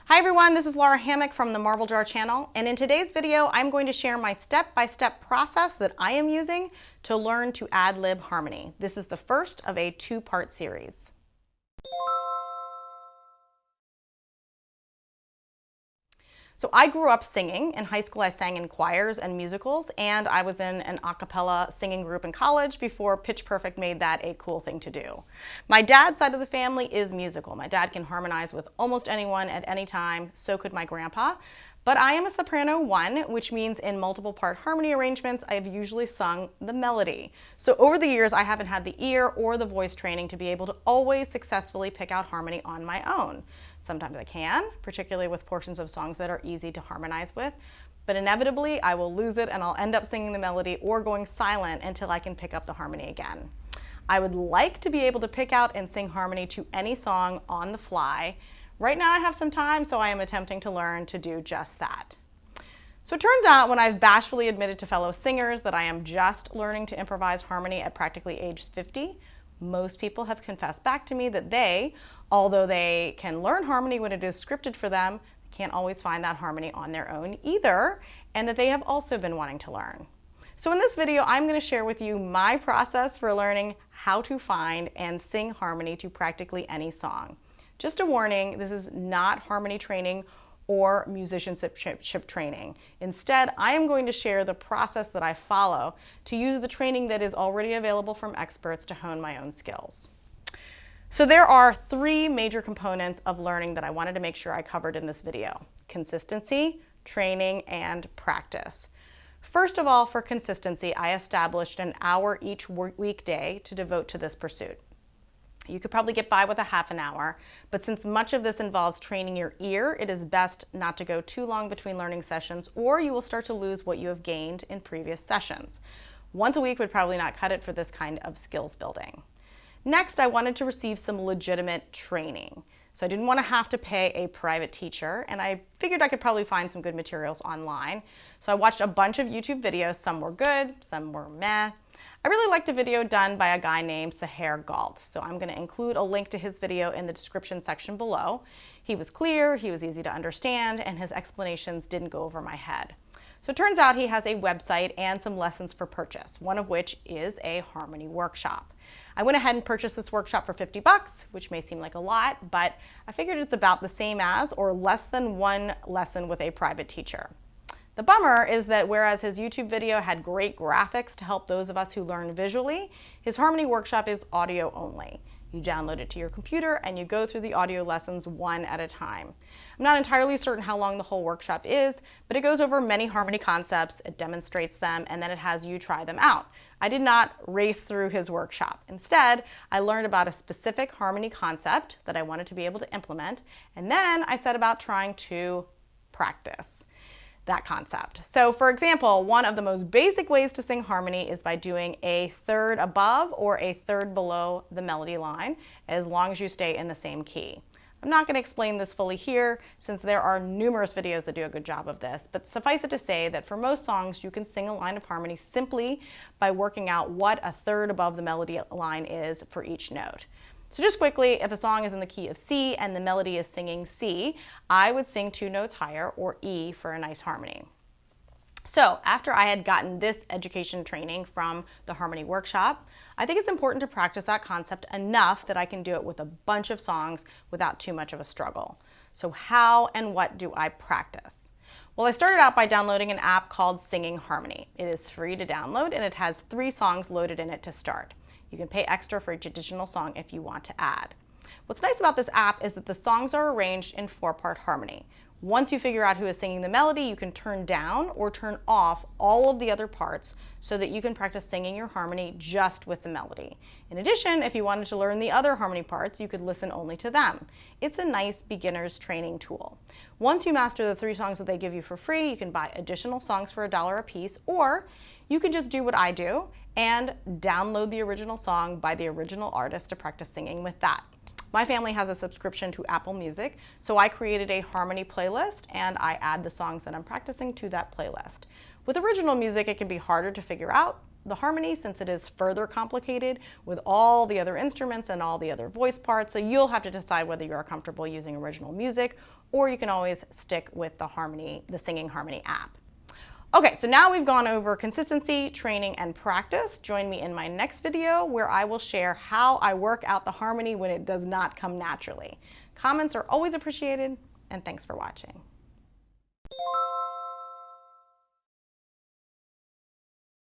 Hi everyone, this is Lara Hammock from the Marble Jar channel, and in today's video I'm going to share my step-by-step process that I am using to learn to ad-lib harmony. This is the first of a two-part series. So I grew up singing. In high school I sang in choirs and musicals, and I was in an a cappella singing group in college before Pitch Perfect made that a cool thing to do. My dad's side of the family is musical. My dad can harmonize with almost anyone at any time, so could my grandpa. But I am a soprano 1, which means in multiple part harmony arrangements I have usually sung the melody. So over the years I haven't had the ear or the voice training to be able to always successfully pick out harmony on my own. Sometimes I can, particularly with portions of songs that are easy to harmonize with, but inevitably I will lose it and I'll end up singing the melody or going silent until I can pick up the harmony again. I would like to be able to pick out and sing harmony to any song on the fly. Right now I have some time, so I am attempting to learn to do just that. So it turns out when I've bashfully admitted to fellow singers that I am just learning to improvise harmony at practically age 50, most people have confessed back to me that they, although they can learn harmony when it is scripted for them, can't always find that harmony on their own either, and that they have also been wanting to learn. So in this video, I'm going to share with you my process for learning how to find and sing harmony to practically any song. Just a warning, this is not harmony training or musicianship training. Instead, I am going to share the process that I follow to use the training that is already available from experts to hone my own skills. So there are 3 major components of learning that I wanted to make sure I covered in this video: consistency, training, and practice. First of all, for consistency, I established an hour each weekday to devote to this pursuit. You could probably get by with a half an hour, but since much of this involves training your ear, it is best not to go too long between learning sessions, or you will start to lose what you have gained in previous sessions. Once a week would probably not cut it for this kind of skills building. Next, I wanted to receive some legitimate training. So I didn't want to have to pay a private teacher, and I figured I could probably find some good materials online. So I watched a bunch of YouTube videos. Some were good, some were meh. I really liked a video done by a guy named Sahar Galt, so I'm going to include a link to his video in the description section below. He was clear, he was easy to understand, and his explanations didn't go over my head. So it turns out he has a website and some lessons for purchase, one of which is a harmony workshop. I went ahead and purchased this workshop for $50, which may seem like a lot, but I figured it's about the same as or less than one lesson with a private teacher. The bummer is that whereas his YouTube video had great graphics to help those of us who learn visually, his harmony workshop is audio only. You download it to your computer and you go through the audio lessons one at a time. I'm not entirely certain how long the whole workshop is, but it goes over many harmony concepts, it demonstrates them, and then it has you try them out. I did not race through his workshop. Instead, I learned about a specific harmony concept that I wanted to be able to implement, and then I set about trying to practice that concept. So for example, one of the most basic ways to sing harmony is by doing a third above or a third below the melody line, as long as you stay in the same key. I'm not going to explain this fully here since there are numerous videos that do a good job of this, but suffice it to say that for most songs you can sing a line of harmony simply by working out what a third above the melody line is for each note. So just quickly, if a song is in the key of C and the melody is singing C, I would sing 2 notes higher, or E, for a nice harmony. So after I had gotten this education training from the harmony workshop, I think it's important to practice that concept enough that I can do it with a bunch of songs without too much of a struggle. So how and what do I practice? Well, I started out by downloading an app called Singing Harmony. It is free to download and it has 3 songs loaded in it to start. You can pay extra for each additional song if you want to add. What's nice about this app is that the songs are arranged in 4-part harmony. Once you figure out who is singing the melody, you can turn down or turn off all of the other parts so that you can practice singing your harmony just with the melody. In addition, if you wanted to learn the other harmony parts, you could listen only to them. It's a nice beginner's training tool. Once you master the 3 songs that they give you for free, you can buy additional songs for $1 a piece, or you can just do what I do and download the original song by the original artist to practice singing with that. My family has a subscription to Apple Music, so I created a harmony playlist and I add the songs that I'm practicing to that playlist. With original music, it can be harder to figure out the harmony since it is further complicated with all the other instruments and all the other voice parts, so you'll have to decide whether you're comfortable using original music or you can always stick with the Singing Harmony app. Okay, so now we've gone over consistency, training, and practice. Join me in my next video where I will share how I work out the harmony when it does not come naturally. Comments are always appreciated, and thanks for watching.